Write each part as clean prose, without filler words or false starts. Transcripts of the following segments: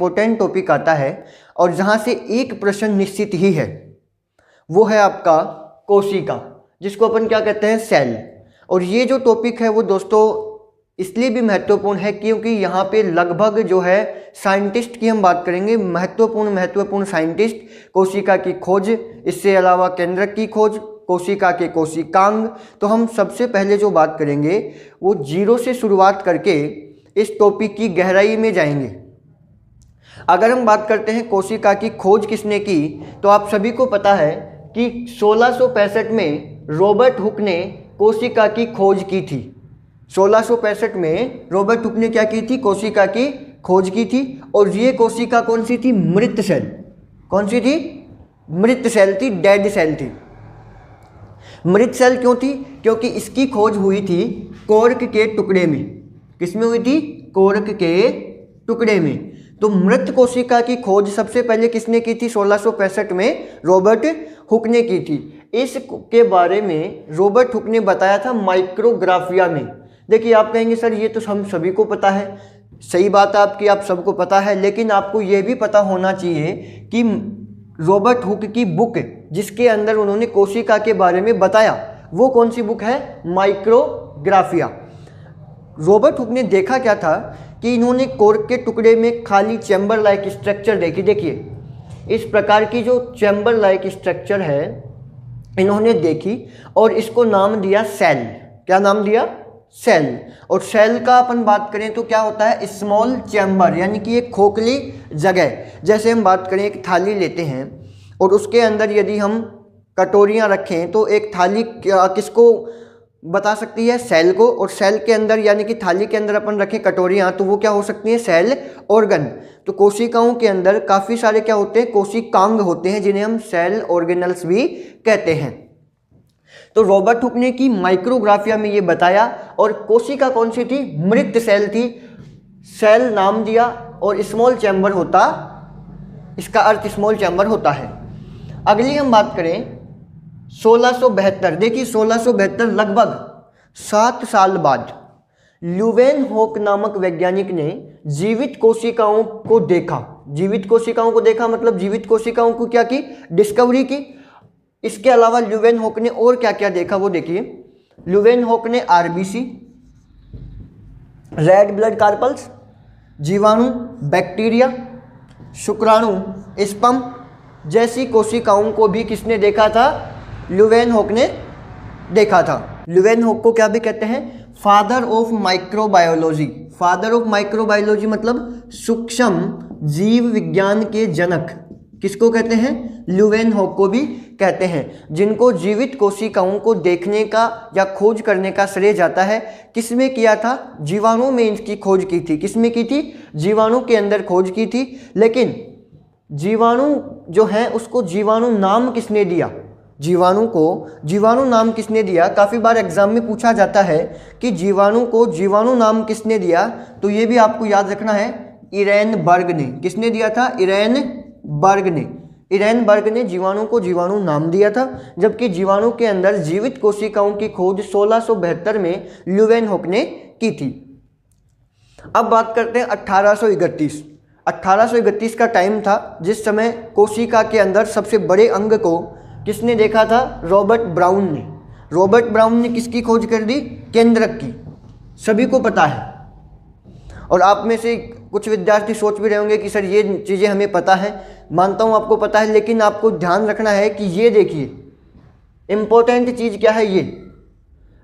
Important topic आता है और जहाँ से एक प्रश्न निश्चित ही है, वो है आपका कोशिका, जिसको अपन क्या कहते हैं, सेल। और ये जो टॉपिक है वो दोस्तों इसलिए भी महत्वपूर्ण है क्योंकि यहाँ पे लगभग जो है साइंटिस्ट की हम बात करेंगे, महत्वपूर्ण साइंटिस्ट, कोशिका की खोज, इससे अलावा केंद्रक की खोज, कोशिका के कोशिकांग। तो हम सबसे पहले जो बात करेंगे वो जीरो से शुरुआत करके इस टॉपिक की गहराई में जाएंगे। अगर हम बात करते हैं कोशिका की खोज किसने की, तो आप सभी को पता है कि 1665 में रॉबर्ट हुक ने कोशिका की खोज की थी। 1665 में रॉबर्ट हुक ने क्या की थी, कोशिका की खोज की थी। और ये कोशिका कौन सी थी, मृत सेल। कौन सी थी, मृत सेल थी, डेड सेल थी। मृत सेल क्यों थी, क्योंकि इसकी खोज हुई थी कोर्क के टुकड़े में। किसमें हुई थी, कोर्क के टुकड़े में। तो मृत कोशिका की खोज सबसे पहले किसने की थी, 1665 में रॉबर्ट हुक ने की थी। इसके बारे में रॉबर्ट हुक ने बताया था माइक्रोग्राफिया में। देखिए आप कहेंगे सर ये तो हम सभी को पता है, सही बात है आपकी, आप सबको पता है, लेकिन आपको ये भी पता होना चाहिए कि रॉबर्ट हुक की बुक जिसके अंदर उन्होंने कोशिका के बारे में बताया वो कौन सी बुक है, माइक्रोग्राफिया। रॉबर्ट हुक ने देखा क्या था कि इन्होंने कोर्क के टुकड़े में खाली चैम्बर लाइक स्ट्रक्चर देखी। देखिए इस प्रकार की जो चैम्बर लाइक स्ट्रक्चर है इन्होंने देखी और इसको नाम दिया सेल। क्या नाम दिया, सेल। और सेल का अपन बात करें तो क्या होता है, स्मॉल चैम्बर, यानी कि एक खोखली जगह। जैसे हम बात करें एक थाली लेते हैं और उसके अंदर यदि हम कटोरियाँ रखें तो एक थाली किसको बता सकती है, सेल को। और सेल के अंदर यानी कि थाली के अंदर अपन रखें कटोरियाँ तो वो क्या हो सकती हैं, सेल ऑर्गन। तो कोशिकाओं के अंदर काफ़ी सारे क्या होते हैं, कोशिकांग होते हैं, जिन्हें हम सेल ऑर्गेनल्स भी कहते हैं। तो रॉबर्ट हुक ने की माइक्रोग्राफिया में ये बताया। और कोशिका कौन सी थी, मृत सेल थी। सेल नाम दिया और स्मॉल चैम्बर होता, इसका अर्थ स्मॉल चैम्बर होता है। अगली हम बात करें 1672। देखिए 1672 लगभग 7 साल बाद ल्यूवेनहोक नामक वैज्ञानिक ने जीवित कोशिकाओं को देखा। जीवित कोशिकाओं को देखा मतलब जीवित कोशिकाओं को क्या की, डिस्कवरी की। इसके अलावा ल्यूवेनहोक ने और क्या क्या देखा वो देखिए। ल्यूवेनहोक ने आरबीसी, रेड ब्लड कार्पल्स, जीवाणु, बैक्टीरिया, शुक्राणु, स्पर्म जैसी कोशिकाओं को भी किसने देखा था, ल्यूवेनहोक ने देखा था। ल्यूवेनहोक को क्या भी कहते हैं, father of microbiology. Father of microbiology मतलब सूक्ष्म जीव विज्ञान के जनक किसको कहते हैं, ल्यूवेनहोक को भी कहते हैं, जिनको जीवित कोशिकाओं को देखने का या खोज करने का श्रेय जाता है। किसमें किया था, जीवाणु में इनकी खोज की थी। किसमें की थी, जीवाणु के अंदर खोज की थी। लेकिन जीवाणु जो है उसको जीवाणु नाम किसने दिया, जीवाणु को जीवाणु नाम किसने दिया। काफ़ी बार एग्जाम में पूछा जाता है कि जीवाणु को जीवाणु नाम किसने दिया, तो ये भी आपको याद रखना है, इरेनबर्ग ने। किसने दिया था, इरेनबर्ग ने। इरेनबर्ग ने जीवाणु को जीवाणु नाम दिया था, जबकि जीवाणु के अंदर जीवित कोशिकाओं की खोज 1672 में ल्यूवेनहोक ने की थी। अब बात करते हैं 1831। 1831 का टाइम था जिस समय कोशिका के अंदर सबसे बड़े अंग को किसने देखा था, रॉबर्ट ब्राउन ने। रॉबर्ट ब्राउन ने किसकी खोज कर दी, केंद्रक की। सभी को पता है। और आप में से कुछ विद्यार्थी सोच भी रहे होंगे कि सर ये चीज़ें हमें पता है। मानता हूँ आपको पता है, लेकिन आपको ध्यान रखना है कि ये देखिए इम्पोर्टेंट चीज़ क्या है, ये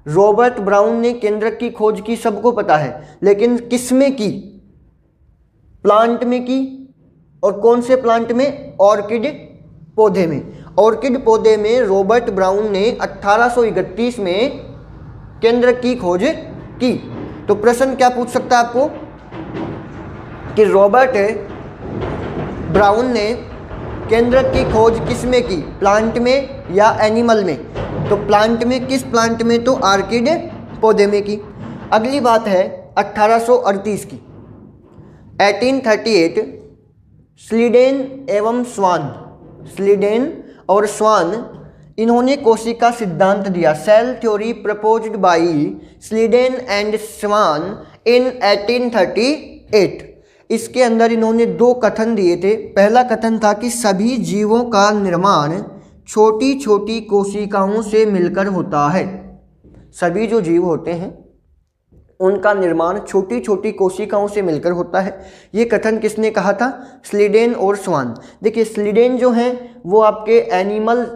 रॉबर्ट ब्राउन ने केंद्रक की खोज की, सबको पता है, लेकिन किस में की, प्लांट में की। और कौन से प्लांट में, ऑर्किड पौधे में। ऑर्किड पौधे में रॉबर्ट ब्राउन ने 1831 में केंद्रक की खोज की। तो प्रश्न क्या पूछ सकता है आपको कि रॉबर्ट ब्राउन ने केंद्रक की खोज किस में की, प्लांट में या एनिमल में। तो प्लांट में, किस प्लांट में, तो ऑर्किड पौधे में की। अगली बात है 1838 की। 1838 स्लीडेन एवं स्वान, स्लीडेन और स्वान, इन्होंने कोशिका सिद्धांत दिया। Cell theory proposed by Schleiden and Schwann in 1838। इसके अंदर इन्होंने दो कथन दिए थे। पहला कथन था कि सभी जीवों का निर्माण छोटी छोटी कोशिकाओं से मिलकर होता है। सभी जो जीव होते हैं उनका निर्माण छोटी छोटी कोशिकाओं से मिलकर होता है। ये कथन किसने कहा था? स्लीडेन और स्वान। देखिए स्लीडेन जो हैं वो आपके एनिमल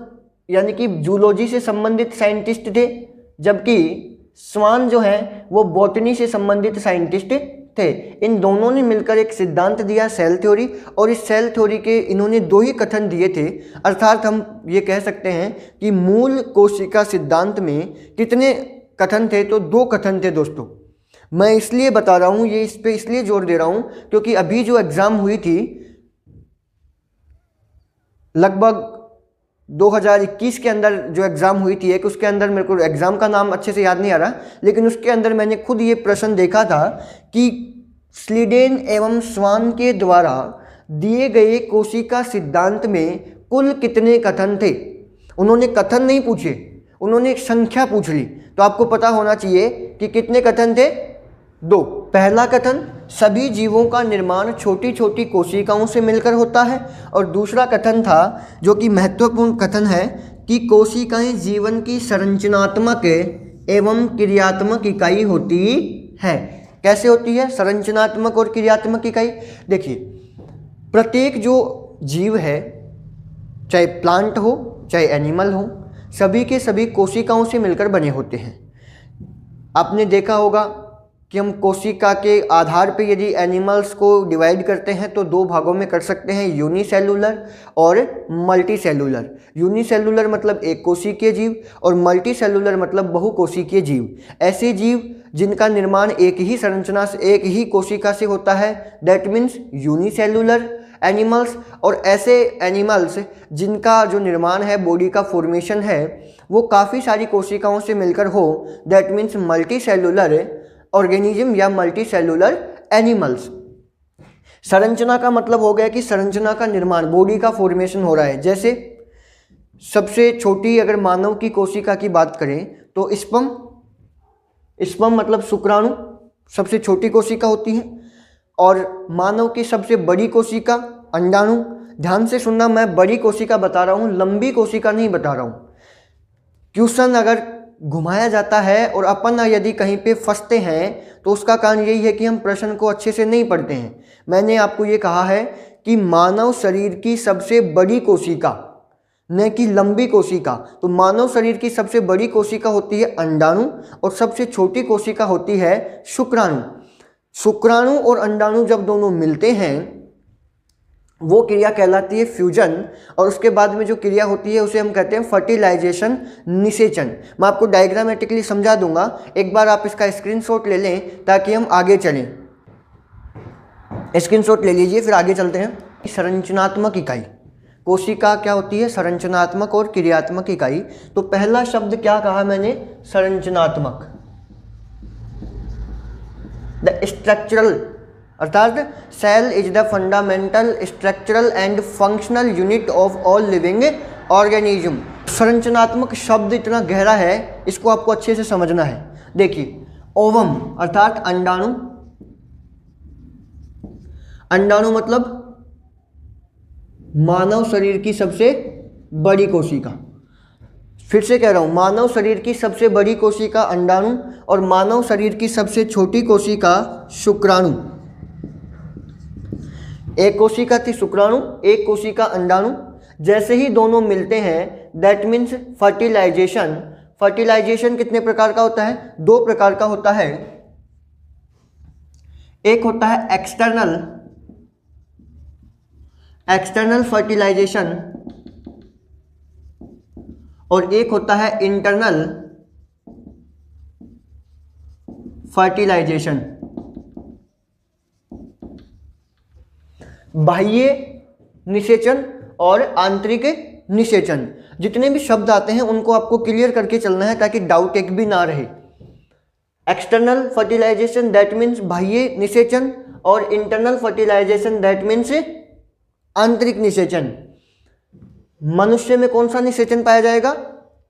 यानी कि जूलॉजी से संबंधित साइंटिस्ट थे, जबकि स्वान जो है वो बॉटनी से संबंधित साइंटिस्ट थे। इन दोनों ने मिलकर एक सिद्धांत दिया सेल थ्योरी, और इस सेल थ्योरी के इन्होंने दो ही कथन दिए थे। अर्थात हम ये कह सकते हैं कि मूल कोशिका सिद्धांत में कितने कथन थे? तो दो कथन थे दोस्तों। मैं इसलिए बता रहा हूँ, ये इस पे इसलिए जोर दे रहा हूँ क्योंकि अभी जो एग्ज़ाम हुई थी लगभग 2021 के अंदर जो एग्ज़ाम हुई थी एक, उसके अंदर मेरे को एग्ज़ाम का नाम अच्छे से याद नहीं आ रहा, लेकिन उसके अंदर मैंने खुद ये प्रश्न देखा था कि स्लीडेन एवं स्वान के द्वारा दिए गए कोशिका सिद्धांत में कुल कितने कथन थे। उन्होंने कथन नहीं पूछे, उन्होंने एक संख्या पूछ ली। तो आपको पता होना चाहिए कि कितने कथन थे? दो। पहला कथन सभी जीवों का निर्माण छोटी छोटी कोशिकाओं से मिलकर होता है, और दूसरा कथन था जो कि महत्वपूर्ण कथन है कि कोशिकाएं जीवन की संरचनात्मक एवं क्रियात्मक इकाई होती है। कैसे होती है संरचनात्मक और क्रियात्मक इकाई? देखिए प्रत्येक जो जीव है, चाहे प्लांट हो चाहे एनिमल हो, सभी के सभी कोशिकाओं से मिलकर बने होते हैं। आपने देखा होगा कि हम कोशिका के आधार पे यदि एनिमल्स को डिवाइड करते हैं तो दो भागों में कर सकते हैं, यूनिसेलुलर और मल्टीसेलुलर। यूनिसेलुलर मतलब एक कोशिकीय जीव और मल्टीसेलुलर मतलब बहुकोशिकीय जीव। ऐसे जीव जिनका निर्माण एक ही संरचना से, एक ही कोशिका से होता है, दैट मीन्स यूनिसेलुलर एनिमल्स। और ऐसे एनिमल्स जिनका जो निर्माण है, बॉडी का फॉर्मेशन है, वो काफ़ी सारी कोशिकाओं से मिलकर हो, दैट मीन्स मल्टीसेलुलर ऑर्गेनिज्म या मल्टीसेलुलर एनिमल्स। संरचना का मतलब हो गया कि संरचना का निर्माण, बॉडी का फॉर्मेशन हो रहा है। जैसे सबसे छोटी अगर मानव की कोशिका की बात करें तो स्पर्म मतलब शुक्राणु सबसे छोटी कोशिका होती है, और मानव की सबसे बड़ी कोशिका अंडाणु। ध्यान से सुनना, मैं बड़ी कोशिका बता रहा हूँ, लंबी कोशिका नहीं बता रहा हूँ। क्वेश्चन अगर घुमाया जाता है और अपन यदि कहीं पे फंसते हैं तो उसका कारण यही है कि हम प्रश्न को अच्छे से नहीं पढ़ते हैं। मैंने आपको ये कहा है कि मानव शरीर की सबसे बड़ी कोशिका, न कि लंबी कोशिका। तो मानव शरीर की सबसे बड़ी कोशिका होती है अंडाणु और सबसे छोटी कोशिका होती है शुक्राणु। शुक्राणु और अंडाणु जब दोनों मिलते हैं वो क्रिया कहलाती है फ्यूजन, और उसके बाद में जो क्रिया होती है उसे हम कहते हैं फर्टिलाइजेशन, निषेचन। मैं आपको डायग्रामेटिकली समझा दूंगा, एक बार आप इसका स्क्रीनशॉट ले लें ताकि हम आगे चलें। स्क्रीनशॉट ले लीजिए, फिर आगे चलते हैं। संरचनात्मक इकाई, कोशिका क्या होती है? संरचनात्मक और क्रियात्मक इकाई। तो पहला शब्द क्या कहा मैंने? संरचनात्मक। द स्ट्रक्चरल, अर्थात cell is the fundamental structural and functional unit of all living organism. संरचनात्मक शब्द इतना गहरा है, इसको आपको अच्छे से समझना है। देखिए ओवम अर्थात अंडाणु, अंडाणु मतलब मानव शरीर की सबसे बड़ी कोशिका। फिर से कह रहा हूं, मानव शरीर की सबसे बड़ी कोशिका अंडाणु और मानव शरीर की सबसे छोटी कोशिका शुक्राणु। एक कोशिका थी शुक्राणु, एक कोशिका अंडाणु। जैसे ही दोनों मिलते हैं दैट मीन्स फर्टिलाइजेशन। फर्टिलाइजेशन कितने प्रकार का होता है? दो प्रकार का होता है। एक होता है एक्सटर्नल फर्टिलाइजेशन और एक होता है इंटरनल फर्टिलाइजेशन। बाह्य निषेचन और आंतरिक निषेचन। जितने भी शब्द आते हैं उनको आपको क्लियर करके चलना है ताकि डाउट एक भी ना रहे। एक्सटर्नल फर्टिलाइजेशन दैट मीन्स बाह्य निषेचन और इंटरनल फर्टिलाइजेशन दैट मीन्स आंतरिक निषेचन। मनुष्य में कौन सा निषेचन पाया जाएगा?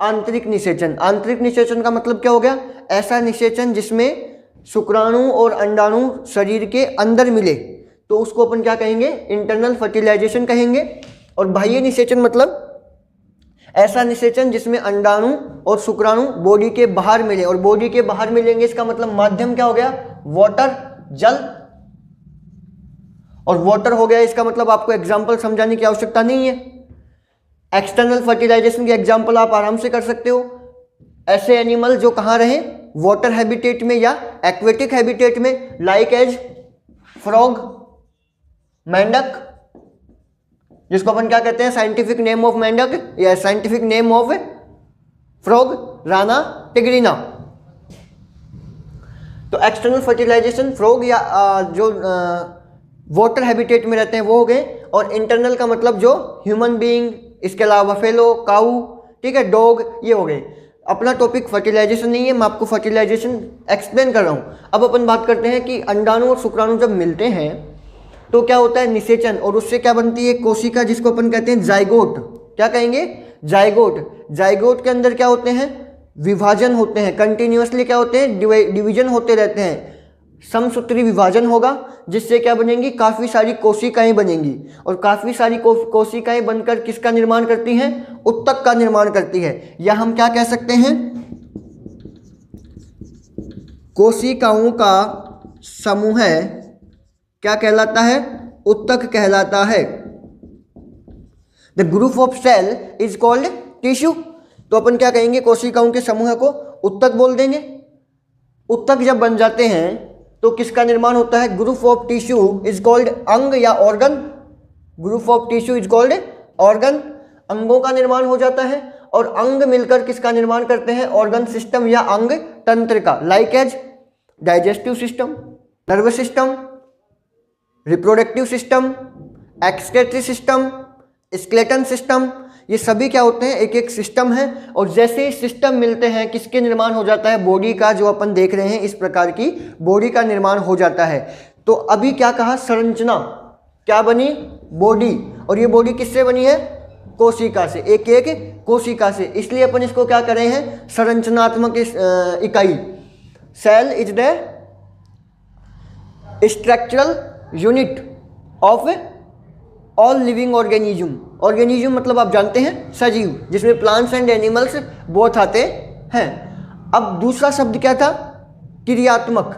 आंतरिक निषेचन। आंतरिक निषेचन का मतलब क्या हो गया? ऐसा निषेचन जिसमें शुक्राणु और अंडाणु शरीर के अंदर मिले, तो उसको अपन क्या कहेंगे, इंटरनल फर्टिलाइजेशन कहेंगे। और बाह्य निषेचन मतलब ऐसा निषेचन जिसमें अंडाणु और शुक्राणु बॉडी के बाहर मिले, और बॉडी के बाहर मिलेंगे इसका मतलब माध्यम क्या हो गया, वाटर, जल। और वाटर हो गया इसका मतलब आपको एग्जाम्पल समझाने की आवश्यकता नहीं है। एक्सटर्नल फर्टिलाइजेशन के एग्जाम्पल आप आराम से कर सकते हो, ऐसे एनिमल जो कहाँ रहे, वाटर हैबिटेट में या एक्वेटिक हैबिटेट में, लाइक एज फ्रॉग, मेंढक, जिसको अपन क्या कहते हैं, साइंटिफिक नेम ऑफ मेंढक या scientific name of frog, Rana टिग्रिना। तो एक्सटर्नल फर्टिलाइजेशन फ्रॉग या जो वाटर हैबिटेट में रहते हैं वो हो गए, और इंटरनल का मतलब जो ह्यूमन बीइंग, इसके अलावा फेलो, काऊ, ठीक है, डॉग, ये हो गए। अपना टॉपिक फर्टिलाइजेशन नहीं है, मैं आपको फर्टिलाइजेशन एक्सप्लेन कर रहा हूँ। अब अपन बात करते हैं कि अंडाणु और शुक्राणु जब मिलते हैं तो क्या होता है, निषेचन, और उससे क्या बनती है, कोशिका, जिसको अपन कहते हैं जाइगोट। क्या कहेंगे, जाइगोट। जाइगोट के अंदर क्या होते हैं, विभाजन होते हैं, कंटिन्यूअसली क्या होते हैं, डिवीजन होते रहते हैं, समसूत्री विभाजन होगा, जिससे क्या बनेंगी, काफ़ी सारी कोशिकाएं बनेंगी, और काफ़ी सारी कोशिकाएं बनकर किसका निर्माण करती हैं, उत्तक का निर्माण करती है। या हम क्या कह सकते हैं, कोशिकाओं का समूह क्या कहलाता है, उत्तक कहलाता है। The group of cell is called tissue. तो अपन क्या कहेंगे, कोशिकाओं के समूह को उत्तक बोल देंगे। उत्तक जब बन जाते हैं तो किसका निर्माण होता है, group of tissue is called अंग या organ. Group of tissue is called organ. अंगों का निर्माण हो जाता है, और अंग मिलकर किसका निर्माण करते हैं, ऑर्गन सिस्टम या अंग तंत्र का, like as digestive system, nervous system, reproductive system, excretory system, skeleton system. ये सभी क्या होते हैं, एक एक सिस्टम है, और जैसे ही सिस्टम मिलते हैं किसके निर्माण हो जाता है, बॉडी का, जो अपन देख रहे हैं इस प्रकार की बॉडी का निर्माण हो जाता है। तो अभी क्या कहा, संरचना क्या बनी, बॉडी, और ये बॉडी किससे बनी है, कोशिका से, एक एक कोशिका से, इसलिए अपन इसको क्या कर रहे हैं, संरचनात्मक इकाई। Cell is the structural unit of all living organism. Organism मतलब आप जानते हैं सजीव, जिसमें प्लांट्स एंड एनिमल्स बोथ आते हैं। अब दूसरा शब्द क्या था, क्रियात्मक,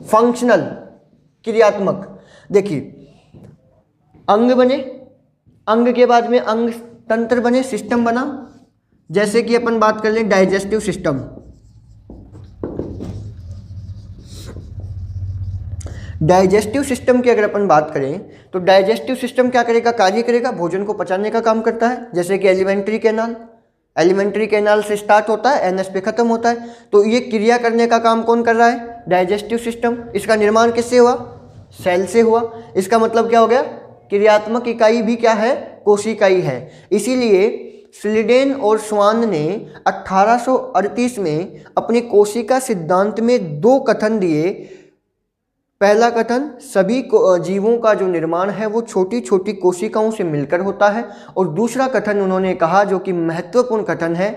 फंक्शनल, क्रियात्मक। देखिए, अंग बने, अंग के बाद में अंग तंत्र बने, सिस्टम बना। जैसे कि अपन बात कर लें डाइजेस्टिव सिस्टम। डाइजेस्टिव सिस्टम की अगर अपन बात करें तो डाइजेस्टिव सिस्टम क्या करेगा, कार्य करेगा, भोजन को पचाने का काम करता है। जैसे कि एलिमेंट्री कैनाल, एलिमेंट्री कैनाल से स्टार्ट होता है, एनएस पे खत्म होता है। तो ये क्रिया करने का काम कौन कर रहा है, डाइजेस्टिव सिस्टम। इसका निर्माण किससे हुआ, सेल से हुआ। इसका मतलब क्या हो गया, क्रियात्मक इकाई भी क्या है, कोशिकाई है। इसीलिए स्लीडेन और स्वान ने 1838 में अपने कोशिका सिद्धांत में 2 कथन दिए। पहला कथन, सभी जीवों का जो निर्माण है वो छोटी छोटी कोशिकाओं से मिलकर होता है, और दूसरा कथन उन्होंने कहा जो कि महत्वपूर्ण कथन है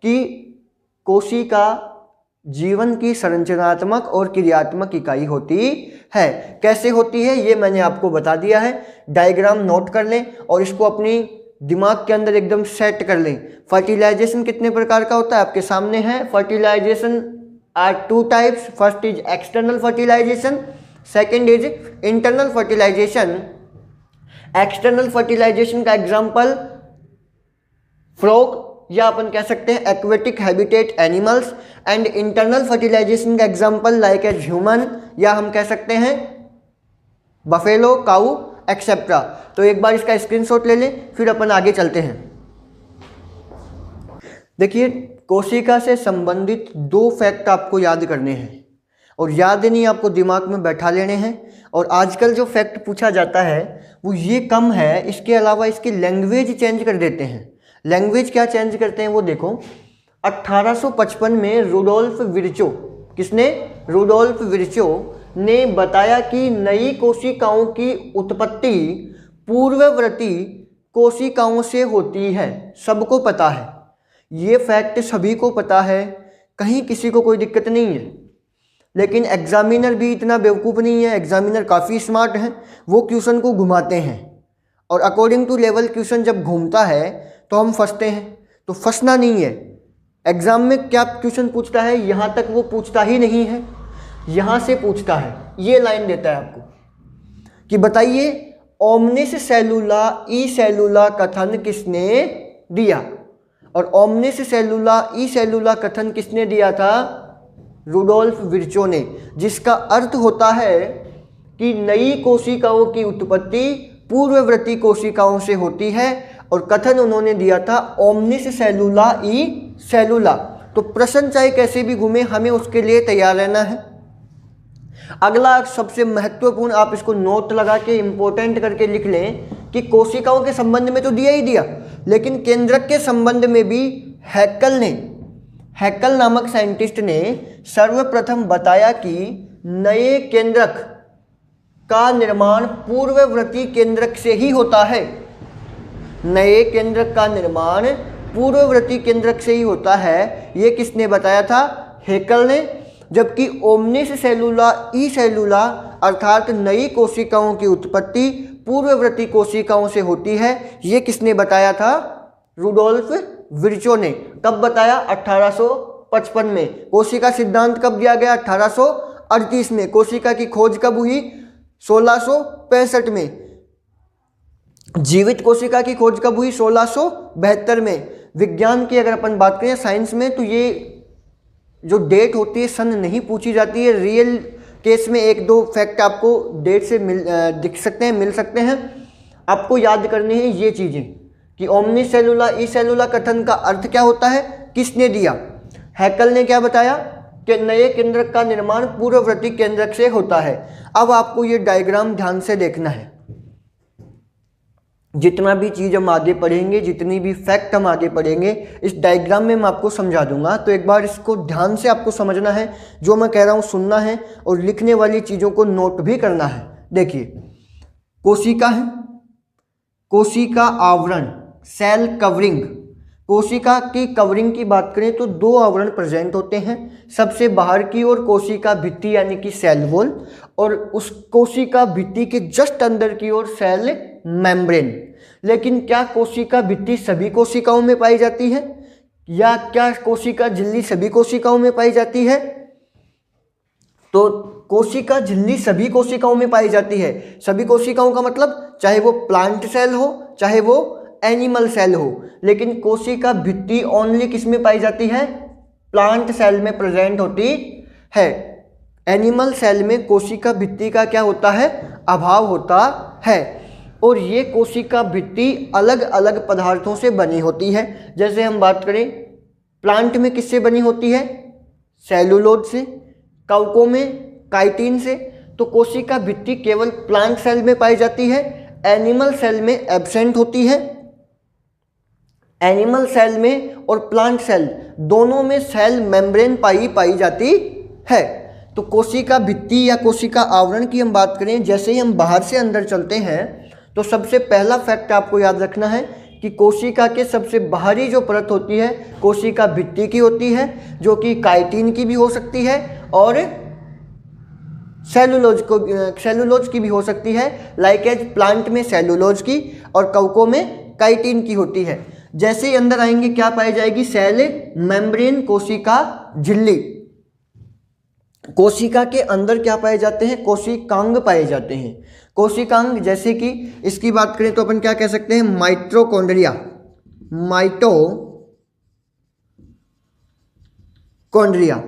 कि कोशिका जीवन की संरचनात्मक और क्रियात्मक इकाई होती है। कैसे होती है ये मैंने आपको बता दिया है, डायग्राम नोट कर लें और इसको अपनी दिमाग के अंदर एकदम सेट कर लें। फर्टिलाइजेशन कितने प्रकार का होता है आपके सामने है। Fertilization are 2 types, first is external fertilization, second is internal fertilization. External fertilization का एग्जाम्पल फ्रॉग या अपन कह सकते हैं aquatic habitat animals, and internal fertilization का एग्जाम्पल लाइक एज ह्यूमन, या हम कह सकते हैं बफेलो, काऊ एक्सेट्रा। तो एक बार इसका स्क्रीनशॉट ले लें, फिर अपन आगे चलते हैं। देखिए, कोशिका से संबंधित 2 फैक्ट आपको याद करने हैं, और याद नहीं आपको दिमाग में बैठा लेने हैं। और आजकल जो फैक्ट पूछा जाता है वो ये कम है, इसके अलावा इसकी लैंग्वेज चेंज कर देते हैं। लैंग्वेज क्या चेंज करते हैं वो देखो। 1855 में रुडोल्फ विर्चो, किसने, रुडोल्फ विर्चो ने बताया कि नई कोशिकाओं की उत्पत्ति पूर्ववर्ती कोशिकाओं से होती है। सबको पता है, ये फैक्ट सभी को पता है, कहीं किसी को कोई दिक्कत नहीं है। लेकिन एग्जामिनर भी इतना बेवकूफ़ नहीं है, एग्जामिनर काफ़ी स्मार्ट हैं, वो क्वेश्चन को घुमाते हैं और अकॉर्डिंग टू लेवल क्वेश्चन जब घूमता है तो हम फंसते हैं। तो फंसना नहीं है। एग्जाम में क्या क्वेश्चन पूछता है, यहाँ तक वो पूछता ही नहीं है, यहाँ से पूछता है। ये लाइन देता है आपको कि बताइए ओमनिस सेलुला ई सेलुला कथन किसने दिया, और ओमनिस सेलुला ई सेलुला कथन किसने दिया था, रुडोल्फ विर्चो ने, जिसका अर्थ होता है कि नई कोशिकाओं की उत्पत्ति पूर्ववर्ती कोशिकाओं से होती है, और कथन उन्होंने दिया था ओमनिस सेलुला ई सेलुला। तो प्रश्न चाहे कैसे भी घूमे, हमें उसके लिए तैयार रहना है। अगला सबसे महत्वपूर्ण, आप इसको नोट लगा के इंपॉर्टेंट करके लिख लें कि कोशिकाओं के संबंध में तो दिया ही दिया, लेकिन केंद्रक के संबंध में भी हैकल नामक साइंटिस्ट ने सर्वप्रथम बताया कि नए केंद्रक का निर्माण पूर्ववर्ती केंद्रक से ही होता है। नए केंद्रक का निर्माण पूर्ववर्ती केंद्रक से ही होता है। ये किसने बताया था, हैकल ने। जबकि ओमनिस सेलुला ई सेलुला अर्थात नई कोशिकाओं की उत्पत्ति पूर्ववर्ती कोशिकाओं से होती है, ये किसने बताया था, रुडोल्फ विर्चो ने। कब बताया, 1855 में। कोशिका सिद्धांत कब दिया गया, 1838 में। कोशिका की खोज कब हुई, 1665 में। जीवित कोशिका की खोज कब हुई, 1672 में। विज्ञान की अगर अपन बात करें, साइंस में, तो ये जो डेट होती है सन नहीं पूछी जाती है। रियल केस में एक दो फैक्ट आपको डेट से दिख सकते हैं, मिल सकते हैं। आपको याद करनी है ये चीज़ें कि ओमनिस सेलुला ई सेलुला कथन का अर्थ क्या होता है, किसने दिया। हैकल ने क्या बताया कि नए केंद्रक का निर्माण पूर्ववर्ती केंद्रक से होता है। अब आपको ये डायग्राम ध्यान से देखना है। जितना भी चीज़ हम आगे पढ़ेंगे, जितनी भी फैक्ट हम आगे पढ़ेंगे, इस डायग्राम में मैं आपको समझा दूंगा। तो एक बार इसको ध्यान से आपको समझना है, जो मैं कह रहा हूँ सुनना है, और लिखने वाली चीज़ों को नोट भी करना है। देखिए, कोशिका है, कोशिका आवरण, सेल कवरिंग। कोशिका की कवरिंग की बात करें तो दो आवरण प्रेजेंट होते हैं। सबसे बाहर की ओर कोशिका भित्ति यानी कि सेल वॉल, और उस कोशिका भित्ति के जस्ट अंदर की ओर सेल मेम्ब्रेन। लेकिन क्या कोशिका भित्ति सभी कोशिकाओं में पाई जाती है, या क्या कोशिका झिल्ली सभी कोशिकाओं में पाई जाती है? तो कोशिका झिल्ली सभी कोशिकाओं में पाई जाती है। सभी कोशिकाओं का मतलब चाहे वो प्लांट सेल हो, चाहे वो एनिमल सेल हो। लेकिन कोशिका भित्ति ओनली किस में पाई जाती है, प्लांट सेल में प्रेजेंट होती है। एनिमल सेल में कोशिका भित्ति का क्या होता है, अभाव होता है। और ये कोशिका भित्ति अलग अलग पदार्थों से बनी होती है। जैसे हम बात करें प्लांट में किससे बनी होती है, सेलुलोज से, कवकों में काइटिन से। तो कोशिका भित्ति केवल प्लांट सेल में पाई जाती है, एनिमल सेल में एब्सेंट होती है। एनिमल सेल में और प्लांट सेल दोनों में सेल मेम्ब्रेन पाई जाती है। तो कोशिका भित्ति या कोशिका आवरण की हम बात करें, जैसे ही हम बाहर से अंदर चलते हैं तो सबसे पहला फैक्ट आपको याद रखना है कि कोशिका के सबसे बाहरी जो परत होती है कोशिका भित्ति की होती है, जो कि काइटिन की भी हो सकती है और सेलुलोज की भी हो सकती है। लाइक एज प्लांट में सेलुलोज की और कवकों में काइटिन की होती है। जैसे ही अंदर आएंगे क्या पाई जाएगी, सेल मेम्ब्रेन, कोशिका झिल्ली। कोशिका के अंदर क्या पाए जाते हैं, कोशिकांग पाए जाते हैं। कोशिकांग जैसे कि इसकी बात करें तो अपन क्या कह सकते हैं, माइटोकॉन्ड्रिया, माइटोकॉन्ड्रिया।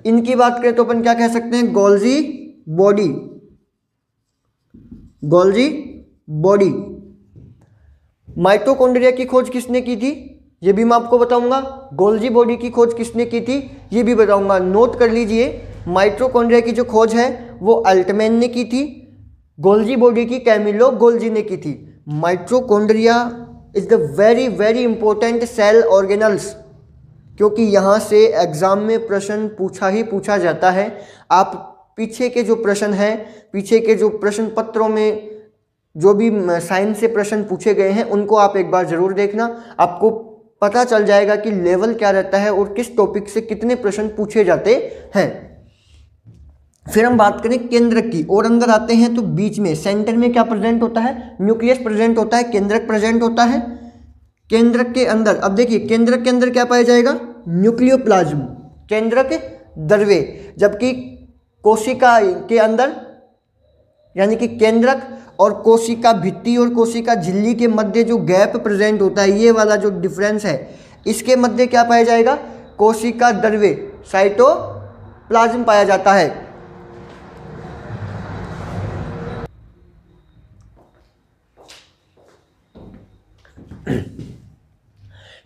इनकी बात करें तो अपन क्या कह सकते हैं, गोल्जी बॉडी। माइटोकॉन्ड्रिया की खोज किसने की थी, ये भी मैं आपको बताऊंगा। गोल्जी बॉडी की खोज किसने की थी, ये भी बताऊंगा। नोट कर लीजिए, माइटोकॉन्ड्रिया की जो खोज है वो अल्टमैन ने की थी, गोल्जी बॉडी की कैमिलो गोल्जी ने की थी। Mitochondria is the very very important cell organelles, क्योंकि यहाँ से एग्जाम में प्रश्न पूछा जाता है। आप पीछे के जो प्रश्न हैं, पीछे के जो प्रश्न पत्रों में जो भी साइंस से प्रश्न पूछे गए हैं उनको आप एक बार जरूर देखना, आपको पता चल जाएगा कि लेवल क्या रहता है और किस टॉपिक से कितने प्रश्न पूछे जाते हैं। फिर हम बात करें केंद्रक की, और अंदर आते हैं तो बीच में सेंटर में क्या प्रेजेंट होता है, न्यूक्लियस प्रेजेंट होता है, केंद्रक प्रेजेंट होता है। केंद्रक के अंदर, अब देखिए केंद्रक के अंदर क्या पाया जाएगा, न्यूक्लियोप्लाज्म, केंद्रक द्रव्य, जबकि कोशिका के अंदर यानी कि केंद्रक और कोशिका भित्ति और कोशिका झिल्ली के मध्य जो गैप प्रेजेंट होता है, ये वाला जो डिफरेंस है, इसके मध्य क्या पाया जाएगा, कोशिका द्रव्य, साइटोप्लाज्म पाया जाता है।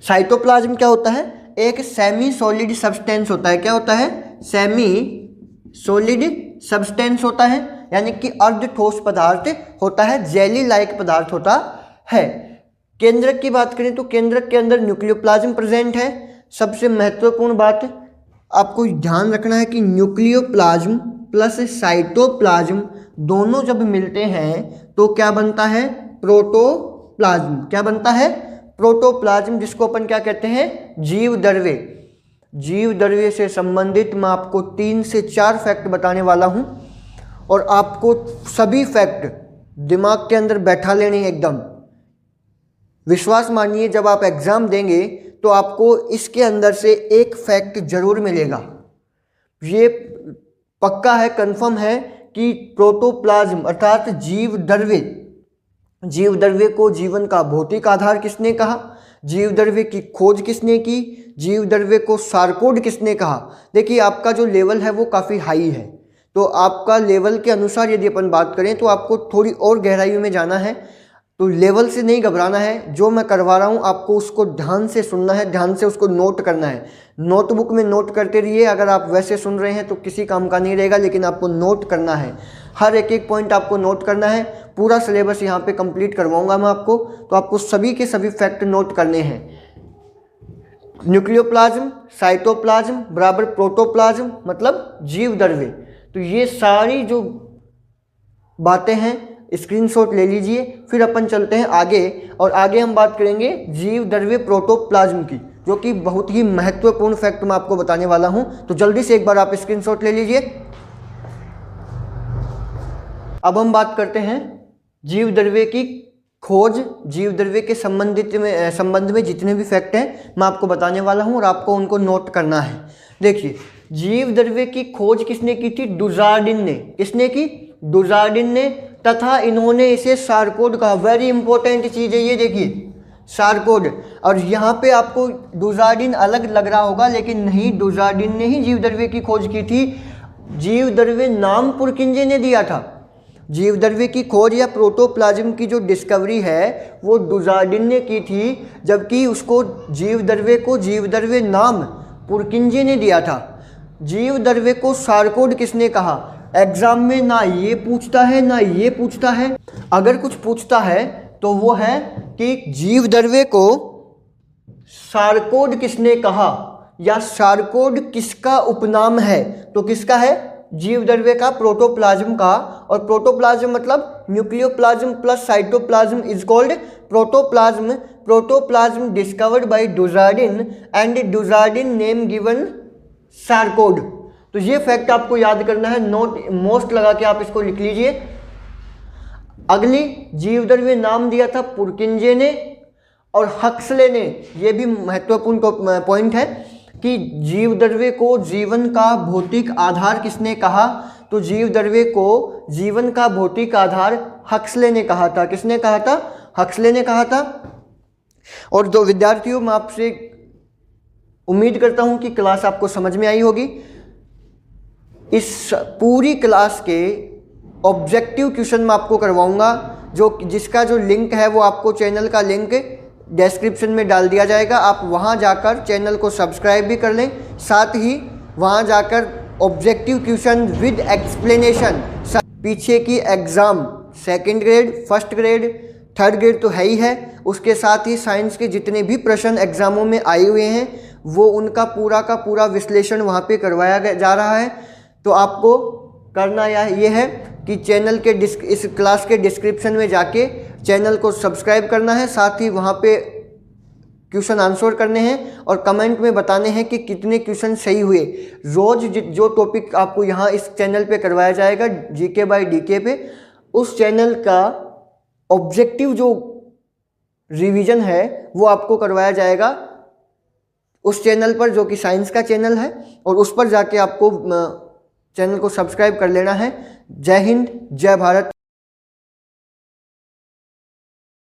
साइटोप्लाज्म क्या होता है, एक सेमी सॉलिड सब्सटेंस होता है। क्या होता है, सेमी सॉलिड सब्सटेंस होता है, यानी कि अर्ध ठोस पदार्थ होता है, जेली लाइक पदार्थ होता है। केंद्रक की बात करें तो केंद्रक के अंदर न्यूक्लियोप्लाज्म प्रेजेंट है। सबसे महत्वपूर्ण बात आपको ध्यान रखना है कि न्यूक्लियोप्लाज्म प्लस साइटोप्लाज्म दोनों जब मिलते हैं तो क्या बनता है, प्रोटोप्लाज्म। क्या बनता है, प्रोटोप्लाज्म, जिसको अपन क्या कहते हैं, जीव द्रव्य। जीव द्रव्य से संबंधित मैं आपको 3 से 4 फैक्ट बताने वाला हूं, और आपको सभी फैक्ट दिमाग के अंदर बैठा लेने हैं एकदम। विश्वास मानिए, जब आप एग्जाम देंगे तो आपको इसके अंदर से एक फैक्ट जरूर मिलेगा। ये पक्का है, कंफर्म है कि प्रोटोप्लाज्म अर्थात जीव द्रव्य, जीव द्रव्य को जीवन का भौतिक आधार किसने कहा, जीव द्रव्य की खोज किसने की, जीव द्रव्य को सार्कोड किसने कहा। देखिए आपका जो लेवल है वो काफ़ी हाई है, तो आपका लेवल के अनुसार यदि अपन बात करें तो आपको थोड़ी और गहराई में जाना है, तो लेवल से नहीं घबराना है। जो मैं करवा रहा हूँ आपको उसको ध्यान से सुनना है, ध्यान से उसको नोट करना है। नोटबुक में नोट करते रहिए, अगर आप वैसे सुन रहे हैं तो किसी काम का नहीं रहेगा, लेकिन आपको नोट करना है, हर एक पॉइंट आपको नोट करना है। पूरा सिलेबस यहाँ पे कंप्लीट करवाऊंगा मैं आपको, तो आपको सभी के सभी फैक्ट नोट करने हैं। न्यूक्लियोप्लाज्म, साइटोप्लाज्म बराबर प्रोटोप्लाज्म मतलब जीव द्रव्य। तो ये सारी जो बातें हैं स्क्रीनशॉट ले लीजिए। फिर अपन चलते हैं आगे, और आगे हम बात करेंगे जीव द्रव्य प्रोटोप्लाज्म की, जो कि बहुत ही महत्वपूर्ण फैक्ट मैं आपको बताने वाला हूं। तो जल्दी से एक बार आप स्क्रीनशॉट ले लीजिए। अब हम बात करते हैं जीव द्रव्य की खोज, जीव द्रव्य के संबंध में जितने भी फैक्ट हैं मैं आपको बताने वाला हूं, और आपको उनको नोट करना है। देखिए जीव द्रव्य की खोज किसने की थी, डुजार्डिन ने। किसने की, डुजार्डिन ने, तथा इन्होंने इसे सार्कोड कहा। वेरी इंपॉर्टेंट चीज़ है ये, देखिए सार्कोड। और यहाँ पे आपको डुजार्डिन अलग लग रहा होगा, लेकिन नहीं, डुजार्डिन ने ही जीव द्रव्य की खोज की थी। जीव द्रव्य नाम पुरकिंजे ने दिया था। जीव द्रव्य की खोज या प्रोटोप्लाज्म की जो डिस्कवरी है वो डुजार्डिन ने की थी, जबकि उसको जीव द्रव्य को जीव द्रव्य नाम पुरकिंजे ने दिया था। जीव द्रव्य को सार्कोड किसने कहा, एग्जाम में ना ये पूछता है ना ये पूछता है। अगर कुछ पूछता है तो वो है कि जीव द्रव्य को सार्कोड किसने कहा, या सार्कोड किसका उपनाम है। तो किसका है, जीव द्रव्य का, प्रोटोप्लाज्म का। और प्रोटोप्लाज्म मतलब nucleoplasm plus cytoplasm is called protoplasm. Protoplasm discovered by Dujardin and Dujardin name given sarcode. तो ये फैक्ट आपको याद करना है, नोट मोस्ट लगा के आप इसको लिख लीजिए। अगली, जीव द्रव्य नाम दिया था पुरकिंजे ने और हक्सले ने। यह भी महत्वपूर्ण पॉइंट है कि जीव द्रव्य को जीवन का भौतिक आधार किसने कहा। तो जीव द्रव्य को जीवन का भौतिक आधार हक्सले ने कहा था। किसने कहा था, हक्सले ने कहा था। और दो विद्यार्थियों, मैं आपसे उम्मीद करता हूं कि क्लास आपको समझ में आई होगी। इस पूरी क्लास के ऑब्जेक्टिव क्वेश्चन मैं आपको करवाऊंगा, जिसका जो लिंक है वो आपको चैनल का लिंक डिस्क्रिप्शन में डाल दिया जाएगा। आप वहां जाकर चैनल को सब्सक्राइब भी कर लें, साथ ही वहां जाकर ऑब्जेक्टिव क्वेश्चन विद एक्सप्लेनेशन, पीछे की exam second grade, first grade, third grade तो है ही है, उसके साथ ही साइंस के जितने भी प्रश्न एग्जामों में आए हुए हैं वो उनका पूरा का पूरा विश्लेषण वहाँ पे करवाया जा रहा है। तो आपको करना ये है कि चैनल के इस क्लास के डिस्क्रिप्शन में जाके चैनल को सब्सक्राइब करना है, साथ ही वहाँ पे क्वेश्चन आंसर करने हैं और कमेंट में बताने हैं कि कितने क्वेश्चन सही हुए। रोज जो टॉपिक आपको यहाँ इस चैनल पे करवाया जाएगा जीके बाय डीके पे, उस चैनल का ऑब्जेक्टिव जो रिवीजन है वो आपको करवाया जाएगा उस चैनल पर, जो कि साइंस का चैनल है, और उस पर जाके आपको चैनल को सब्सक्राइब कर लेना है। जय हिंद, जय भारत।